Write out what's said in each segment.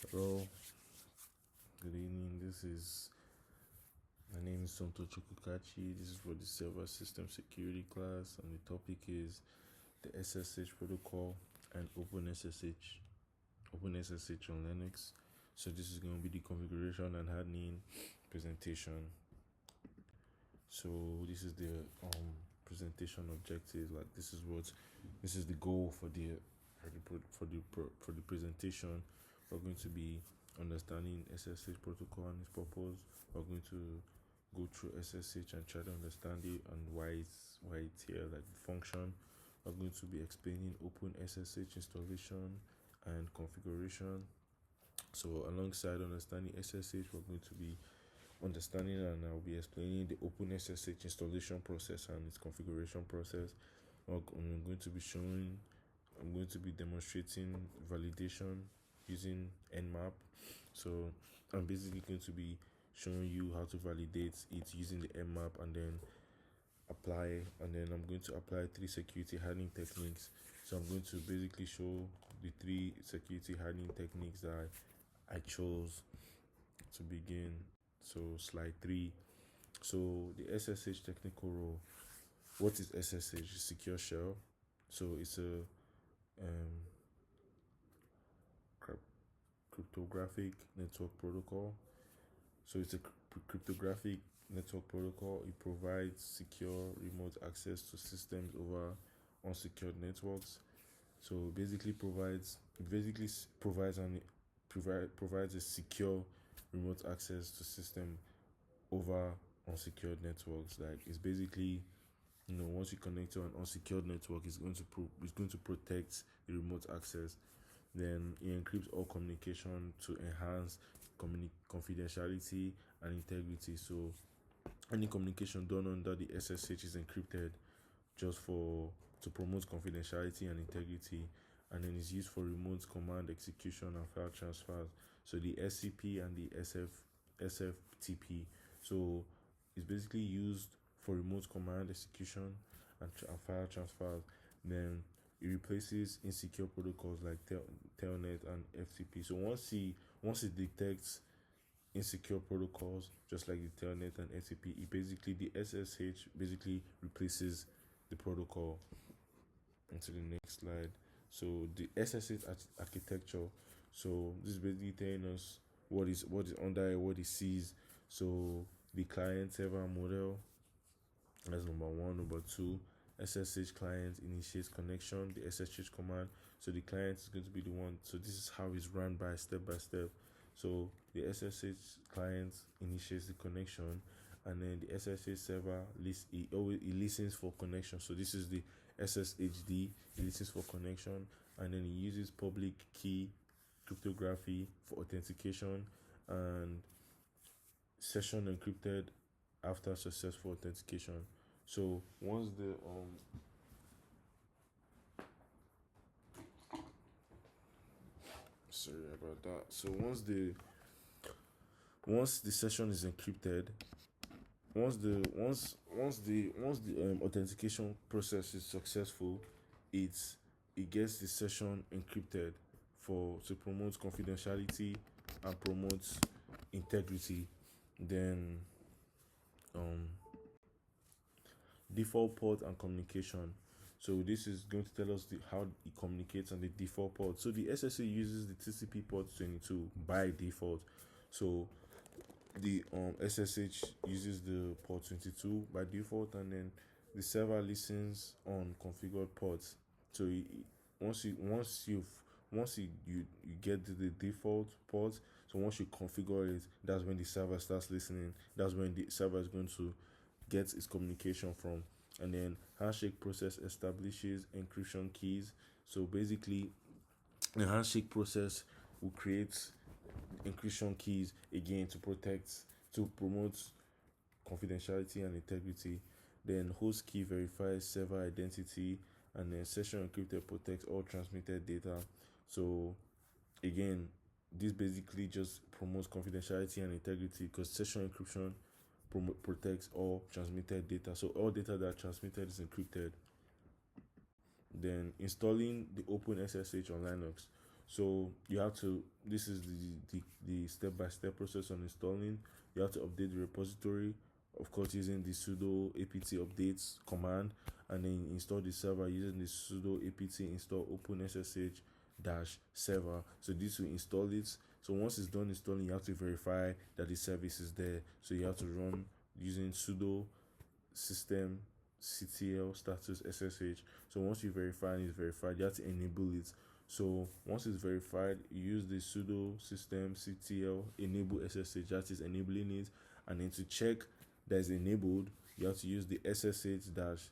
Hello, good evening. My name is Skatchy. This is for the server system security class, and the topic is the SSH protocol and OpenSSH on Linux. So this is going to be the configuration and hardening presentation. So this is the presentation objective. Like this is the goal for the presentation. We're going to be understanding SSH protocol and its purpose. We're going to go through SSH and try to understand it and why it's here, like the function. We're going to be explaining Open SSH installation and configuration. So alongside understanding SSH, we're going to be understanding and I'll be explaining the Open SSH installation process and its configuration process. I'm going to be demonstrating validation using Nmap. So I'm basically going to be showing you how to validate it using the Nmap and then I'm going to apply 3 security hardening techniques. So I'm going to basically show the 3 security hardening techniques that I chose to begin. So slide 3. So the SSH technical role. What is SSH? Secure shell. So it's a cryptographic network protocol. So it's a cryptographic network protocol. It provides secure remote access to systems over unsecured networks. So provides a secure remote access to system over unsecured networks. Like it's basically, once you connect to an unsecured network, it's going to protect the remote access. Then it encrypts all communication to enhance confidentiality and integrity. So any communication done under the SSH is encrypted just to promote confidentiality and integrity, and then it's used for remote command execution and file transfers. So the SCP and the SFTP. So it's basically used for remote command execution and file transfers. Then it replaces insecure protocols like Telnet and FTP. So once it detects insecure protocols, just like the Telnet and FTP, the SSH basically replaces the protocol. Into the next slide. So the SSH architecture. So this is basically telling us what is under it, what it sees. So the client server model, that's number 1. Number 2, SSH client initiates connection, the SSH command. So the client is going to be the one. So this is how it's run by step by step. So the SSH client initiates the connection, and then the SSH server it listens for connection. So this is the SSHD. It listens for connection, and then it uses public key cryptography for authentication and session encrypted after successful authentication. So once the sorry about that. So once the session is encrypted, once the authentication process is successful, it gets the session encrypted to promote confidentiality and promote integrity. Then default port and communication. So this is going to tell us how it communicates on the default port. So the SSH uses the TCP port 22 by default. So the SSH uses the port 22 by default, and then the server listens on configured ports. So you get to the default port. So once you configure it, that's when the server starts listening. That's when the server is going to get its communication from. And then handshake process establishes encryption keys. So basically, the handshake process will create encryption keys again to promote confidentiality and integrity. Then host key verifies server identity, and then session encrypted protects all transmitted data. So again, this basically just promotes confidentiality and integrity because session encryption protects all transmitted data. So all data that are transmitted is encrypted. Then installing the OpenSSH on Linux. So you have to. This is the step-by-step process on installing. You have to update the repository, of course, using the sudo apt updates command, and then install the server using the sudo apt install OpenSSH dash server. So this will install it. So once it's done installing, you have to verify that the service is there. So you have to run using sudo system ctl status ssh. So once you verify and it's verified, you have to enable it. So once it's verified, you use the sudo system ctl enable ssh, that is enabling it. And then to check that is enabled, you have to use the ssh dash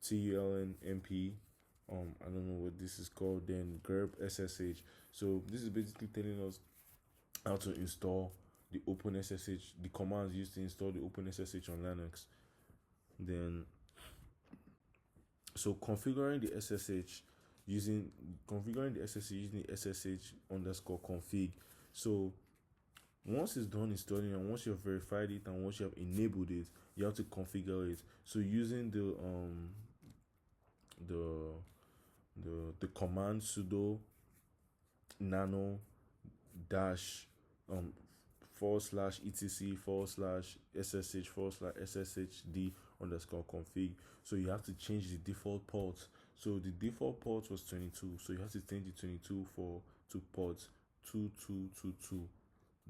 tulnmp. I don't know what this is called, then grep ssh. So this is basically telling us how to install the OpenSSH, the commands used to install the OpenSSH on Linux. Then, so configuring the SSH using the SSH underscore config. So once it's done installing and once you've verified it and once you have enabled it, you have to configure it. So using the command sudo nano dash /etc /ssh/sshd underscore config. So you have to change the default port. So the default port was 22. So you have to change the 22 to port 2222.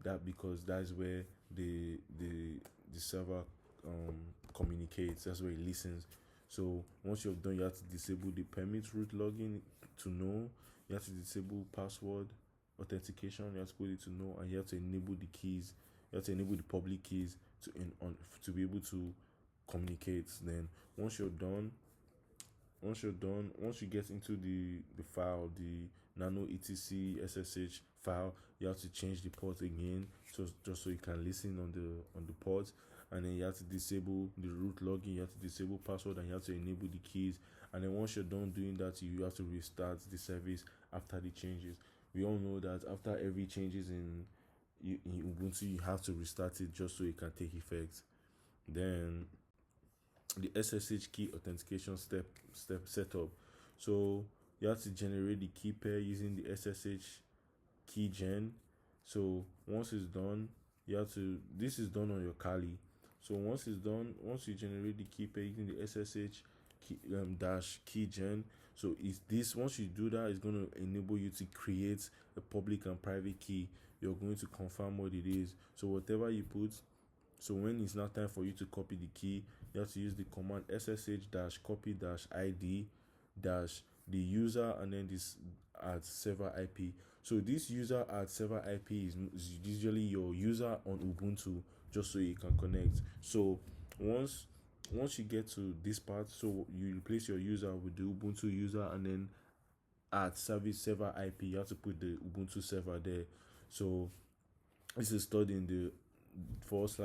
That because that's where the server communicates. That's where it listens. So once you've done, you have to disable the permit root login to no. You have to disable password authentication. You have to put it to no, and you have to enable the keys. You have to enable the public keys to be able to communicate. Then once you're done, once you get into the file, the nano etc ssh file, you have to change the port again, so just so you can listen on the port. And then you have to disable the root login, you have to disable password, and you have to enable the keys. And then once you're done doing that, you have to restart the service after the changes. We all know that after every changes in Ubuntu, you have to restart it just so it can take effect. Then the SSH key authentication step setup. So you have to generate the key pair using the SSH key gen. So once it's done, this is done on your Kali. So once it's done, once you generate the key pair using the SSH key, dash key gen, so is this once you do that, it's going to enable you to create a public and private key. You're going to confirm what it is. So whatever you put, so when it's now time for you to copy the key, you have to use the command ssh dash copy dash id dash the user and then this at server IP. So this user at server IP is usually your user on Ubuntu, just so you can connect. So once you get to this part, so you replace your user with the Ubuntu user, and then at service server IP, you have to put the Ubuntu server there. So this is stored in the /ssh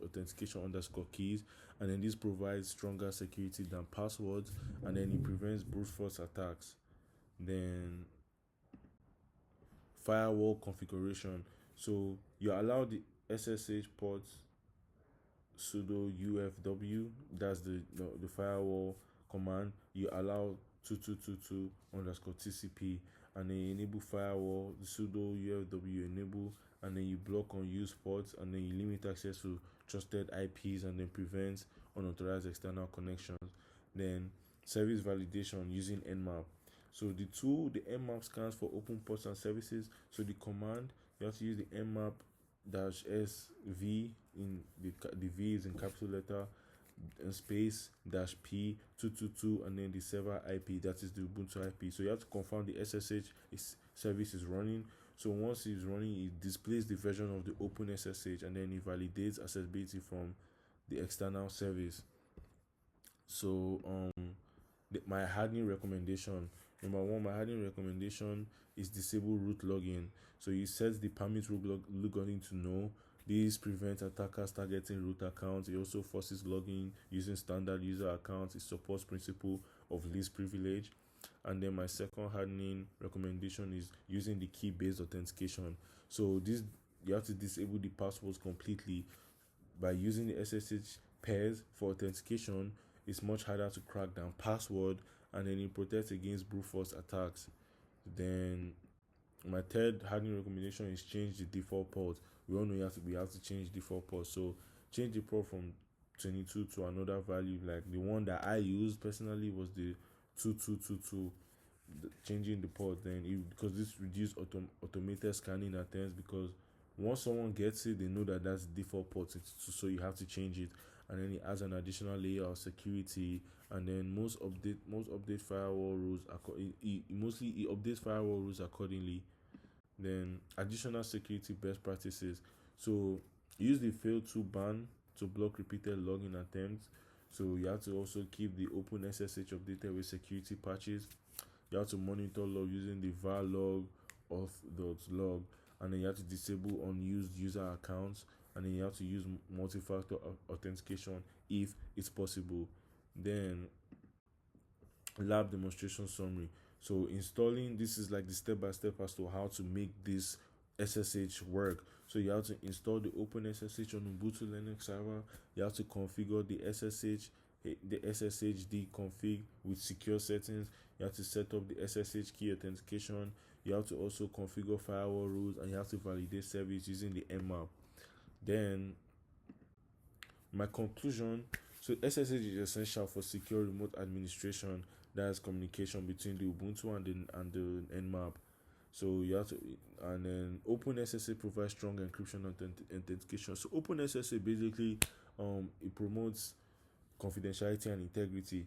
authentication underscore keys, and then this provides stronger security than passwords, and then it prevents brute force attacks. Then firewall configuration. So you allow the SSH port sudo ufw, that's the firewall command. You allow 2222 underscore tcp, and then you enable firewall, the sudo ufw enable, and then you block unused ports, and then you limit access to trusted IPs, and then prevent unauthorized external connections. Then service validation using nmap. So the nmap scans for open ports and services. So the command, you have to use the nmap -sv, in the V is in capital letter, and space -p 222, and then the server IP, that is the Ubuntu IP. So you have to confirm the SSH service is running. So once it's running, it displays the version of the OpenSSH, and then it validates accessibility from the external service. So my hardening recommendation. Number one, my hardening recommendation is disable root login. So you set the permit root login to no. This prevents attackers targeting root accounts. It also forces login using standard user accounts. It supports principle of least privilege. And then my second hardening recommendation is using the key-based authentication. So this, you have to disable the passwords completely. By using the SSH pairs for authentication, it's much harder to crack down password, and then it protects against brute force attacks. Then my third hardening recommendation is change the default port. We all know we have to change default port. So change the port from 22 to another value. Like the one that I used personally was the 2222. Changing the port, then because this reduce automated scanning attempts, because once someone gets it, they know that that's the default port. So you have to change it, and then it adds an additional layer of security. And then most update firewall rules mostly it updates firewall rules accordingly. Then additional security best practices. So use the fail to ban to block repeated login attempts. So you have to also keep the OpenSSH updated with security patches. You have to monitor log using the var log auth.log, and then you have to disable unused user accounts, and then you have to use multi-factor authentication if it's possible. Then lab demonstration summary. So installing this is like the step-by-step as to how to make this SSH work. So you have to install the OpenSSH on Ubuntu Linux server. You have to configure the SSHD config with secure settings. You have to set up the SSH key authentication. You have to also configure firewall rules, and you have to validate service using the nmap. Then my conclusion: so SSH is essential for secure remote administration. That's communication between the Ubuntu and the nmap. So you have to, and then OpenSSH provides strong encryption authentication. So OpenSSH basically, it promotes confidentiality and integrity.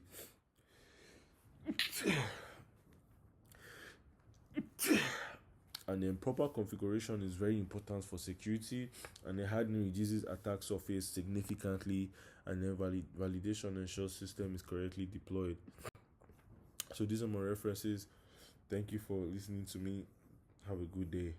And then proper configuration is very important for security, and then hardening reduces attack surface significantly, and then validation ensures system is correctly deployed. So these are my references. Thank you for listening to me. Have a good day.